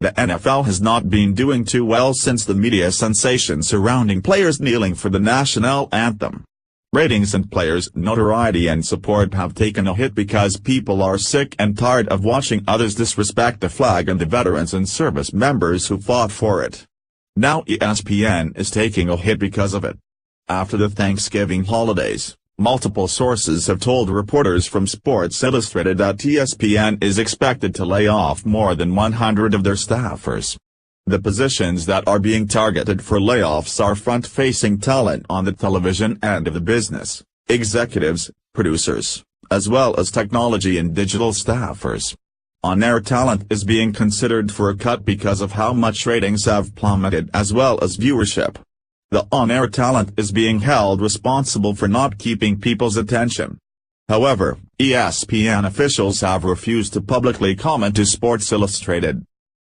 The NFL has not been doing too well since the media sensation surrounding players kneeling for the national anthem. Ratings and players' notoriety and support have taken a hit because people are sick and tired of watching others disrespect the flag and the veterans and service members who fought for it. Now ESPN is taking a hit because of it. After the Thanksgiving holidays, multiple sources have told reporters from Sports Illustrated that ESPN is expected to lay off more than 100 of their staffers. The positions that are being targeted for layoffs are front-facing talent on the television end of the business, executives, producers, as well as technology and digital staffers. On-air talent is being considered for a cut because of how much ratings have plummeted as well as viewership. The on-air talent is being held responsible for not keeping people's attention. However, ESPN officials have refused to publicly comment to Sports Illustrated.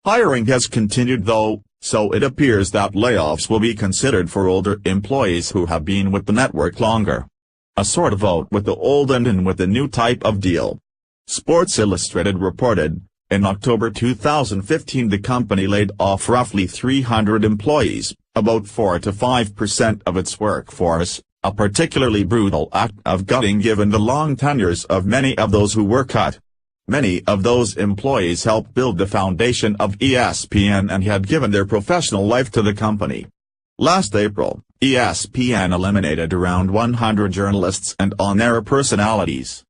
Hiring has continued though, so it appears that layoffs will be considered for older employees who have been with the network longer. A sort of out with the old and in with the new type of deal. Sports Illustrated reported, in October 2015 the company laid off roughly 300 employees, about 4 to 5% of its workforce, a particularly brutal act of gutting given the long tenures of many of those who were cut. Many of those employees helped build the foundation of ESPN and had given their professional life to the company. Last April, ESPN eliminated around 100 journalists and on-air personalities.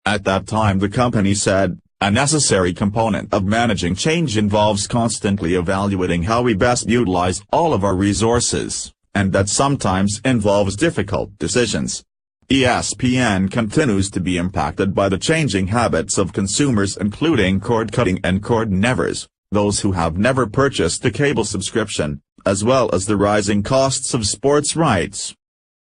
At that time the company said, "A necessary component of managing change involves constantly evaluating how we best utilize all of our resources, and that sometimes involves difficult decisions." ESPN continues to be impacted by the changing habits of consumers including cord-cutting and cord-nevers, those who have never purchased a cable subscription, as well as the rising costs of sports rights.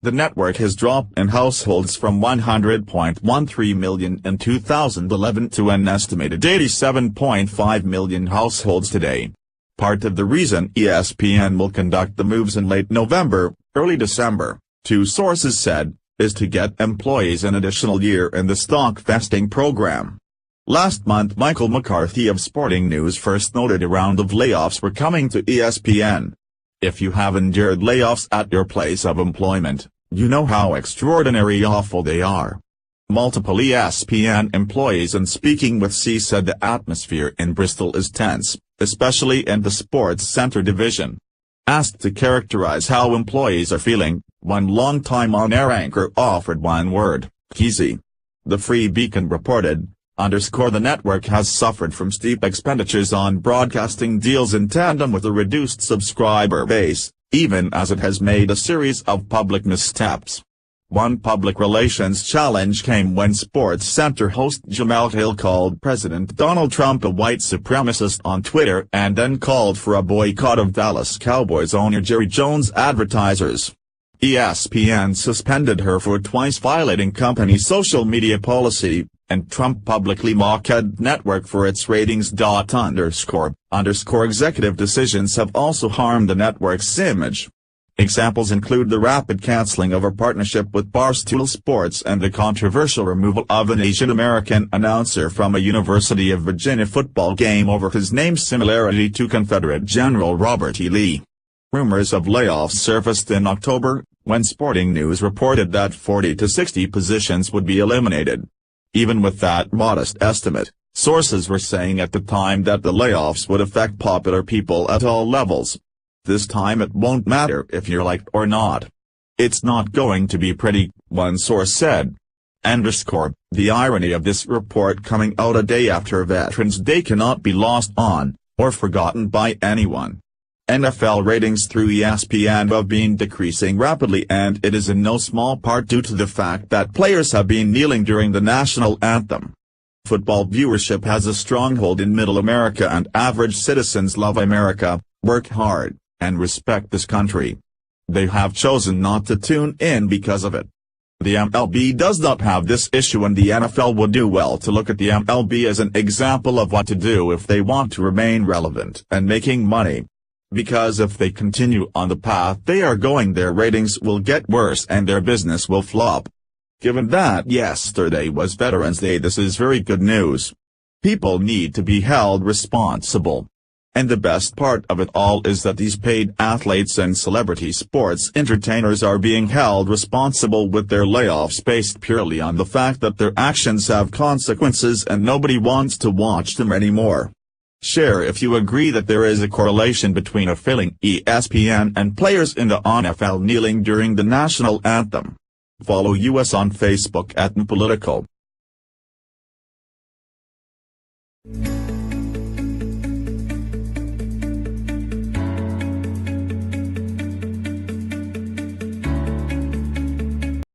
The network has dropped in households from 100.13 million in 2011 to an estimated 87.5 million households today. Part of the reason ESPN will conduct the moves in late November, early December, two sources said, is to get employees an additional year in the stock vesting program. Last month Michael McCarthy of Sporting News first noted a round of layoffs were coming to ESPN. If you have endured layoffs at your place of employment, you know how extraordinary awful they are. Multiple ESPN employees in speaking with C said the atmosphere in Bristol is tense, especially in the Sports Centre division. Asked to characterize how employees are feeling, one longtime on-air anchor offered one word: queasy. The Free Beacon reported, "The network has suffered from steep expenditures on broadcasting deals in tandem with a reduced subscriber base, even as it has made a series of public missteps." One public relations challenge came when Sports Center host Jamal Hill called President Donald Trump a white supremacist on Twitter and then called for a boycott of Dallas Cowboys owner Jerry Jones advertisers. ESPN suspended her for twice violating company social media policy, and Trump publicly mocked the network for its ratings. Executive decisions have also harmed the network's image. Examples include the rapid canceling of a partnership with Barstool Sports and the controversial removal of an Asian American announcer from a University of Virginia football game over his name's similarity to Confederate General Robert E. Lee. Rumors of layoffs surfaced in October, when Sporting News reported that 40 to 60 positions would be eliminated. Even with that modest estimate, sources were saying at the time that the layoffs would affect popular people at all levels. "This time it won't matter if you're liked or not. It's not going to be pretty," one source said. The irony of this report coming out a day after Veterans Day cannot be lost on, or forgotten by anyone. NFL ratings through ESPN have been decreasing rapidly, and it is in no small part due to the fact that players have been kneeling during the national anthem. Football viewership has a stronghold in Middle America, and average citizens love America, work hard, and respect this country. They have chosen not to tune in because of it. The MLB does not have this issue, and the NFL would do well to look at the MLB as an example of what to do if they want to remain relevant and making money. Because if they continue on the path they are going, their ratings will get worse and their business will flop. Given that yesterday was Veterans Day, this is very good news. People need to be held responsible. And the best part of it all is that these paid athletes and celebrity sports entertainers are being held responsible with their layoffs based purely on the fact that their actions have consequences and nobody wants to watch them anymore. Share if you agree that there is a correlation between a failing ESPN and players in the NFL kneeling during the national anthem. Follow us on Facebook @political.